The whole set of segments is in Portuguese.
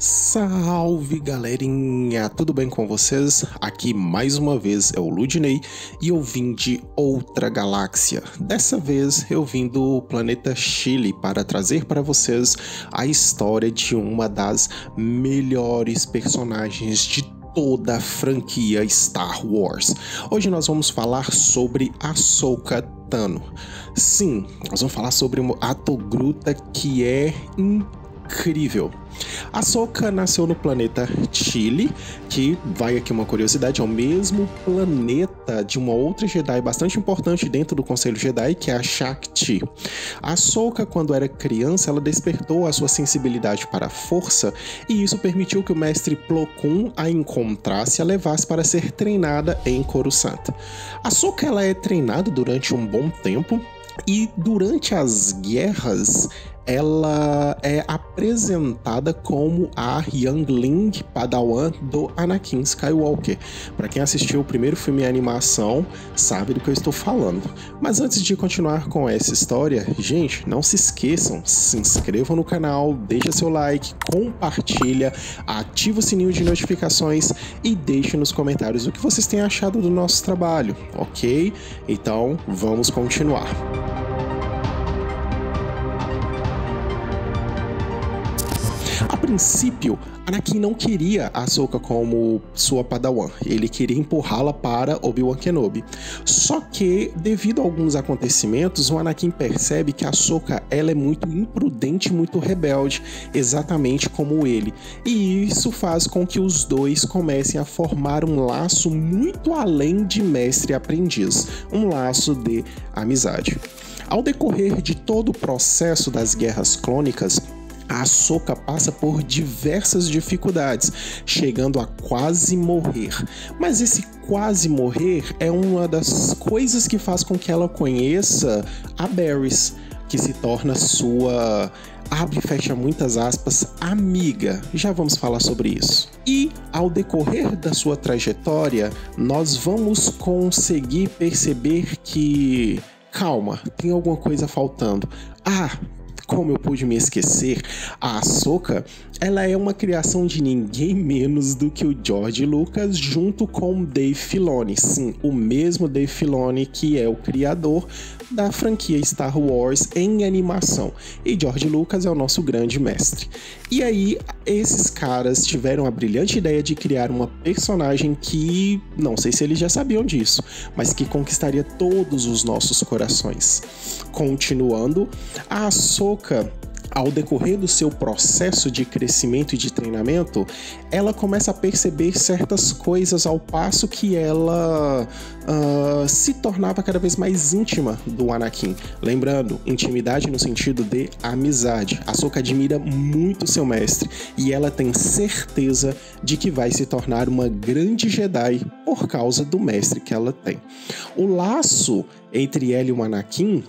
Salve galerinha, tudo bem com vocês? Aqui mais uma vez é o Ludinei e eu vim de outra galáxia. Dessa vez eu vim do planeta Chile para trazer para vocês a história de uma das melhores personagens de toda a franquia Star Wars. Hoje nós vamos falar sobre Ahsoka Tano. Sim, nós vamos falar sobre uma Atogruta que é incrível. Ahsoka nasceu no planeta Chile, que, vai aqui uma curiosidade, é o mesmo planeta de uma outra Jedi bastante importante dentro do Conselho Jedi, que é a Shaak-Ti. A Ahsoka, quando era criança, ela despertou a sua sensibilidade para a força, e isso permitiu que o mestre Plo Koon a encontrasse e a levasse para ser treinada em Coruscant. A Ahsoka ela é treinada durante um bom tempo, e durante as guerras ela é apresentada como a Youngling Padawan do Anakin Skywalker. Para quem assistiu o primeiro filme em animação, sabe do que eu estou falando. Mas antes de continuar com essa história, gente, não se esqueçam, se inscrevam no canal, deixa seu like, compartilha, ativa o sininho de notificações e deixe nos comentários o que vocês têm achado do nosso trabalho, ok? Então, vamos continuar. A princípio, Anakin não queria a Ahsoka como sua padawan, ele queria empurrá-la para Obi-Wan Kenobi. Só que, devido a alguns acontecimentos, o Anakin percebe que a Ahsoka ela é muito imprudente, muito rebelde, exatamente como ele. E isso faz com que os dois comecem a formar um laço muito além de mestre e aprendiz, um laço de amizade. Ao decorrer de todo o processo das guerras clônicas, a Ahsoka passa por diversas dificuldades, chegando a quase morrer. Mas esse quase morrer é uma das coisas que faz com que ela conheça a Barriss, que se torna sua, abre e fecha muitas aspas, amiga. Já vamos falar sobre isso. E ao decorrer da sua trajetória, nós vamos conseguir perceber que, calma, tem alguma coisa faltando. Como eu pude me esquecer, a Ahsoka, ela é uma criação de ninguém menos do que o George Lucas junto com Dave Filoni. Sim, o mesmo Dave Filoni que é o criador da franquia Star Wars em animação. E George Lucas é o nosso grande mestre. E aí, esses caras tiveram a brilhante ideia de criar uma personagem que, não sei se eles já sabiam disso, mas que conquistaria todos os nossos corações. Continuando, a Ahsoka, ao decorrer do seu processo de crescimento e de treinamento, ela começa a perceber certas coisas ao passo que ela se tornava cada vez mais íntima do Anakin. Lembrando, intimidade no sentido de amizade. A Ahsoka admira muito seu mestre e ela tem certeza de que vai se tornar uma grande Jedi por causa do mestre que ela tem. O laço entre ela e o Anakin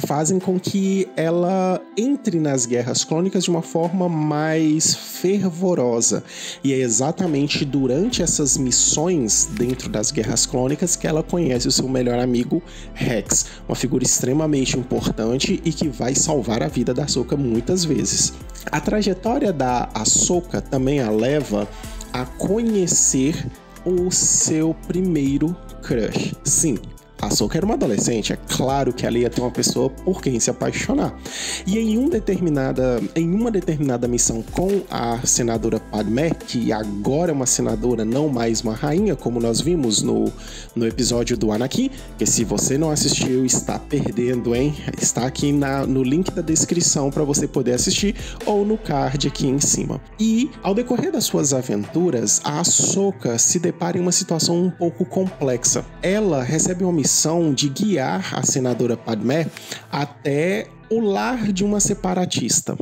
fazem com que ela entre nas guerras clônicas de uma forma mais fervorosa. E é exatamente durante essas missões dentro das guerras clônicas que ela conhece o seu melhor amigo Rex, uma figura extremamente importante e que vai salvar a vida da Ahsoka muitas vezes. A trajetória da Ahsoka também a leva a conhecer o seu primeiro crush. Sim, a Ahsoka era uma adolescente, é claro que ela ia ter uma pessoa por quem se apaixonar. E em uma determinada missão com a senadora Padmé, que agora é uma senadora, não mais uma rainha, como nós vimos no episódio do Anakin, que se você não assistiu, está perdendo, hein? Está aqui no link da descrição para você poder assistir, ou no card aqui em cima. E, ao decorrer das suas aventuras, a Ahsoka se depara em uma situação um pouco complexa. Ela recebe uma missão de guiar a senadora Padmé até o lar de uma separatista.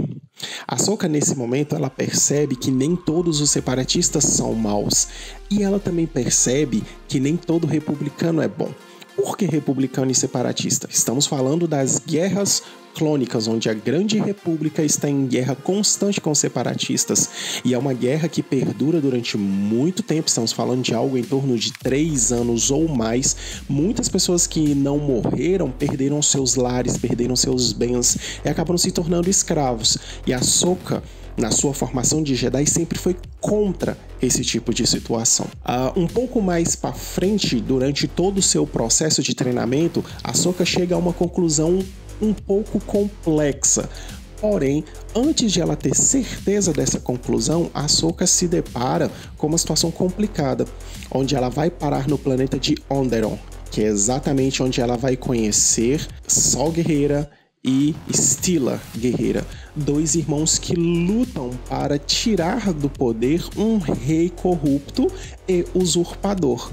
A Ahsoka, nesse momento, ela percebe que nem todos os separatistas são maus. E ela também percebe que nem todo republicano é bom. Por que republicano e separatista? Estamos falando das guerras clônicas, onde a Grande República está em guerra constante com os separatistas, e é uma guerra que perdura durante muito tempo. Estamos falando de algo em torno de 3 anos ou mais. Muitas pessoas que não morreram perderam seus lares, perderam seus bens e acabaram se tornando escravos. E a Ahsoka, na sua formação de Jedi, sempre foi contra esse tipo de situação. Um pouco mais para frente, durante todo o seu processo de treinamento, Ahsoka chega a uma conclusão um pouco complexa. Porém, antes de ela ter certeza dessa conclusão, Ahsoka se depara com uma situação complicada, onde ela vai parar no planeta de Onderon, que é exatamente onde ela vai conhecer Saw Gerrera e Stilla Guerreira, dois irmãos que lutam para tirar do poder um rei corrupto e usurpador.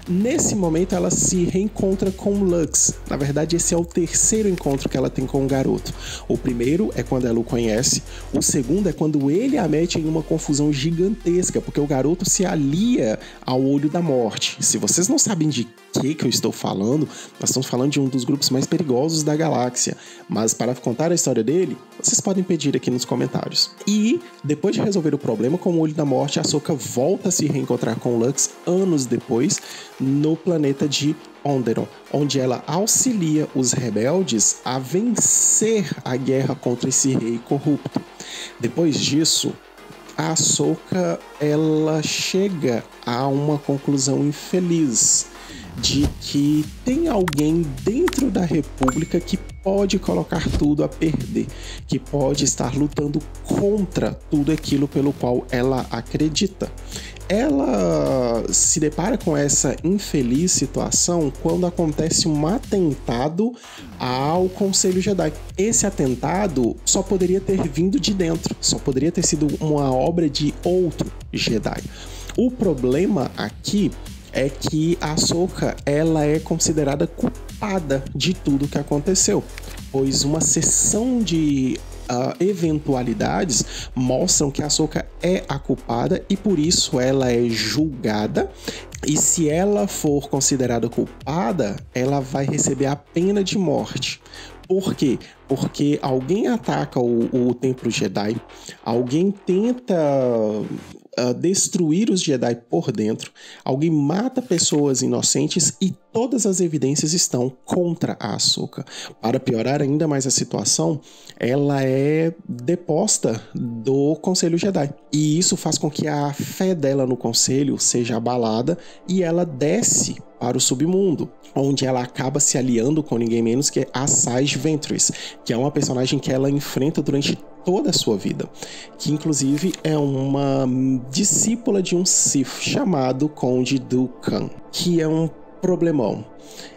Nesse momento ela se reencontra com Lux. Na verdade, esse é o terceiro encontro que ela tem com o garoto. O primeiro é quando ela o conhece, o segundo é quando ele a mete em uma confusão gigantesca, porque o garoto se alia ao Olho da Morte. Se vocês não sabem de que eu estou falando, nós estamos falando de um dos grupos mais perigosos da galáxia, mas para contar a história dele, vocês podem pedir aqui nos comentários. E depois de resolver o problema com o Olho da Morte, Ahsoka volta a se reencontrar com Lux anos depois no planeta de Onderon, onde ela auxilia os rebeldes a vencer a guerra contra esse rei corrupto. Depois disso, a Ahsoka ela chega a uma conclusão infeliz de que tem alguém dentro da República que pode colocar tudo a perder, que pode estar lutando contra tudo aquilo pelo qual ela acredita. Ela se depara com essa infeliz situação quando acontece um atentado ao Conselho Jedi. Esse atentado só poderia ter vindo de dentro, só poderia ter sido uma obra de outro Jedi. O problema aqui é que a Ahsoka ela é considerada culpada de tudo que aconteceu, pois uma sessão de eventualidades mostram que a Ahsoka é a culpada e por isso ela é julgada, e se ela for considerada culpada, ela vai receber a pena de morte. Por quê? Porque alguém ataca o Templo Jedi, alguém tenta destruir os Jedi por dentro, alguém mata pessoas inocentes e todas as evidências estão contra a Ahsoka. Para piorar ainda mais a situação, ela é deposta do Conselho Jedi. E isso faz com que a fé dela no Conselho seja abalada e ela desce para o submundo, onde ela acaba se aliando com ninguém menos que Asajj Ventress, que é uma personagem que ela enfrenta durante toda a sua vida, que inclusive é uma discípula de um Sith chamado Conde Dooku, que é um problemão.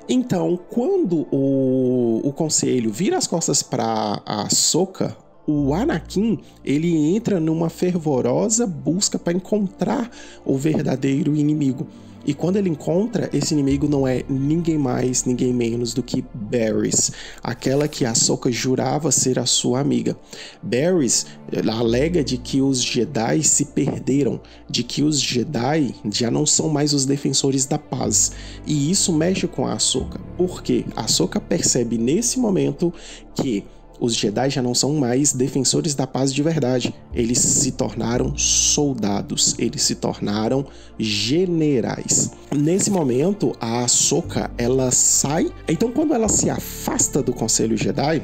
Então, quando o Conselho vira as costas para a Ahsoka, o Anakin ele entra numa fervorosa busca para encontrar o verdadeiro inimigo. E quando ele encontra, esse inimigo não é ninguém mais, ninguém menos do que Barriss, aquela que a Ahsoka jurava ser a sua amiga. Barriss alega de que os Jedi se perderam, de que os Jedi já não são mais os defensores da paz. E isso mexe com a Ahsoka, porque a Ahsoka percebe nesse momento que os Jedi já não são mais defensores da paz de verdade. Eles se tornaram soldados, eles se tornaram generais. Nesse momento, a Ahsoka, ela sai. Então, quando ela se afasta do Conselho Jedi,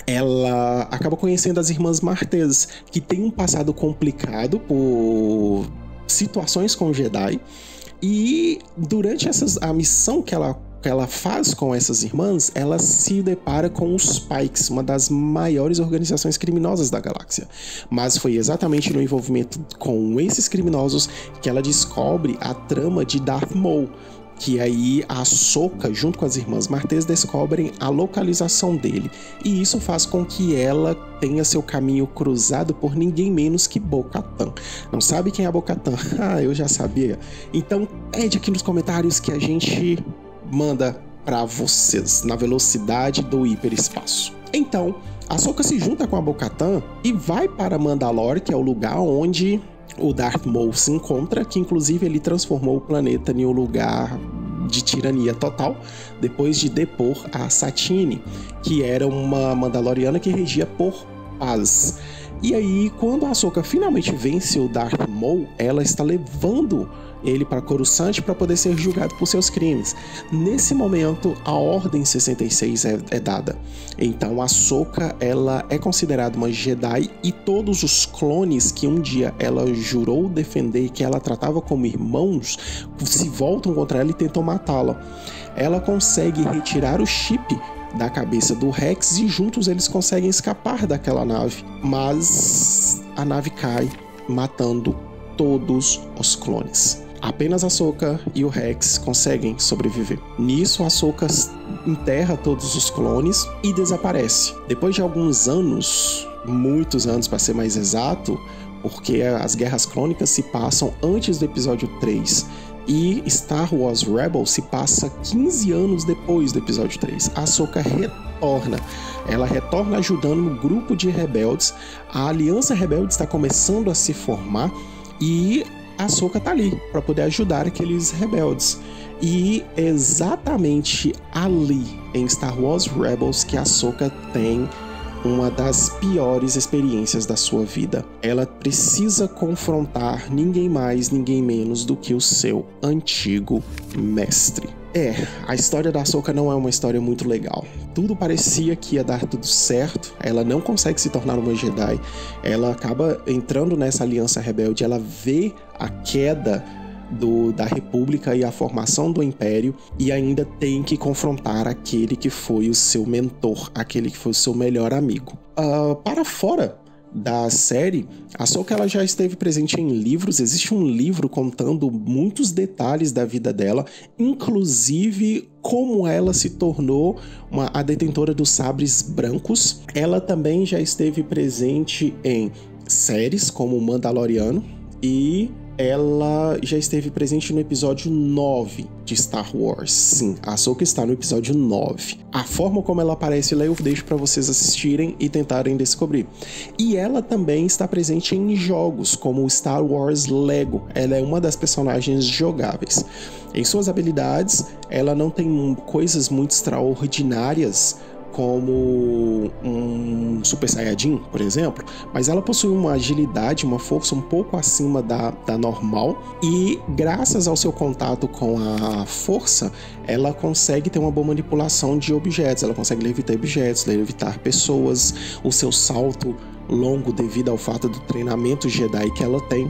ela acaba conhecendo as Irmãs Martez, que tem um passado complicado por situações com o Jedi. E durante a missão que ela faz com essas irmãs, ela se depara com os Pikes, uma das maiores organizações criminosas da galáxia. Mas foi exatamente no envolvimento com esses criminosos que ela descobre a trama de Darth Maul, que aí a Ahsoka, junto com as Irmãs Martez, descobrem a localização dele. E isso faz com que ela tenha seu caminho cruzado por ninguém menos que Bo-Katan. Não sabe quem é a Bo-Katan? Ah, eu já sabia. Então, pede aqui nos comentários que a gente manda para vocês na velocidade do hiperespaço. Então, a Ahsoka se junta com a Bo-Katan e vai para Mandalore, que é o lugar onde o Darth Maul se encontra, que inclusive ele transformou o planeta em um lugar de tirania total, depois de depor a Satine, que era uma Mandaloriana que regia por paz. E aí, quando a Ahsoka finalmente vence o Darth Maul, ela está levando ele para Coruscant para poder ser julgado por seus crimes. Nesse momento, a Ordem 66 é dada. Então, a Ahsoka, ela é considerada uma Jedi e todos os clones que um dia ela jurou defender, que ela tratava como irmãos, se voltam contra ela e tentam matá-la. Ela consegue retirar o chip da cabeça do Rex e juntos eles conseguem escapar daquela nave. Mas a nave cai, matando todos os clones. Apenas a Ahsoka e o Rex conseguem sobreviver. Nisso, a Ahsoka enterra todos os clones e desaparece. Depois de alguns anos, muitos anos para ser mais exato, porque as guerras clônicas se passam antes do episódio 3 e Star Wars Rebels se passa 15 anos depois do episódio 3. A Ahsoka retorna. Ela retorna ajudando um grupo de rebeldes. A Aliança Rebelde está começando a se formar e a Ahsoka tá ali para poder ajudar aqueles rebeldes. E é exatamente ali em Star Wars Rebels que a Ahsoka tem uma das piores experiências da sua vida. Ela precisa confrontar ninguém mais, ninguém menos do que o seu antigo mestre. A história da Ahsoka não é uma história muito legal. Tudo parecia que ia dar tudo certo, ela não consegue se tornar uma Jedi, ela acaba entrando nessa aliança rebelde, ela vê a queda da República e a formação do Império e ainda tem que confrontar aquele que foi o seu mentor, aquele que foi o seu melhor amigo. Para fora da série, a Ahsoka ela já esteve presente em livros. Existe um livro contando muitos detalhes da vida dela, inclusive como ela se tornou a detentora dos sabres brancos. Ela também já esteve presente em séries como o Mandaloriano e ela já esteve presente no episódio 9 de Star Wars. Sim, a Ahsoka está no episódio 9. A forma como ela aparece lá eu deixo para vocês assistirem e tentarem descobrir. E ela também está presente em jogos como o Star Wars Lego. Ela é uma das personagens jogáveis. Em suas habilidades, ela não tem coisas muito extraordinárias como um Super Saiyajin, por exemplo, mas ela possui uma agilidade, uma força um pouco acima da normal e graças ao seu contato com a força, ela consegue ter uma boa manipulação de objetos, ela consegue levitar objetos, levitar pessoas, o seu salto longo devido ao fato do treinamento Jedi que ela tem.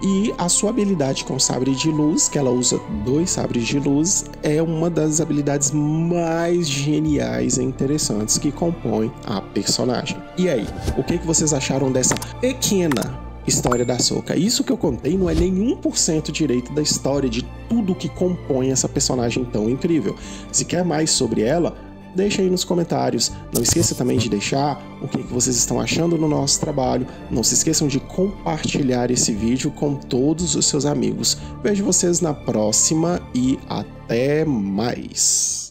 E a sua habilidade com sabre de luz, que ela usa 2 sabres de luz, é uma das habilidades mais geniais e interessantes que compõem a personagem. E aí, o que vocês acharam dessa pequena história da Ahsoka? Isso que eu contei não é nem 1% direito da história de tudo que compõe essa personagem tão incrível. Se quer mais sobre ela, deixa aí nos comentários. Não esqueça também de deixar o que vocês estão achando no nosso trabalho. Não se esqueçam de compartilhar esse vídeo com todos os seus amigos. Vejo vocês na próxima e até mais!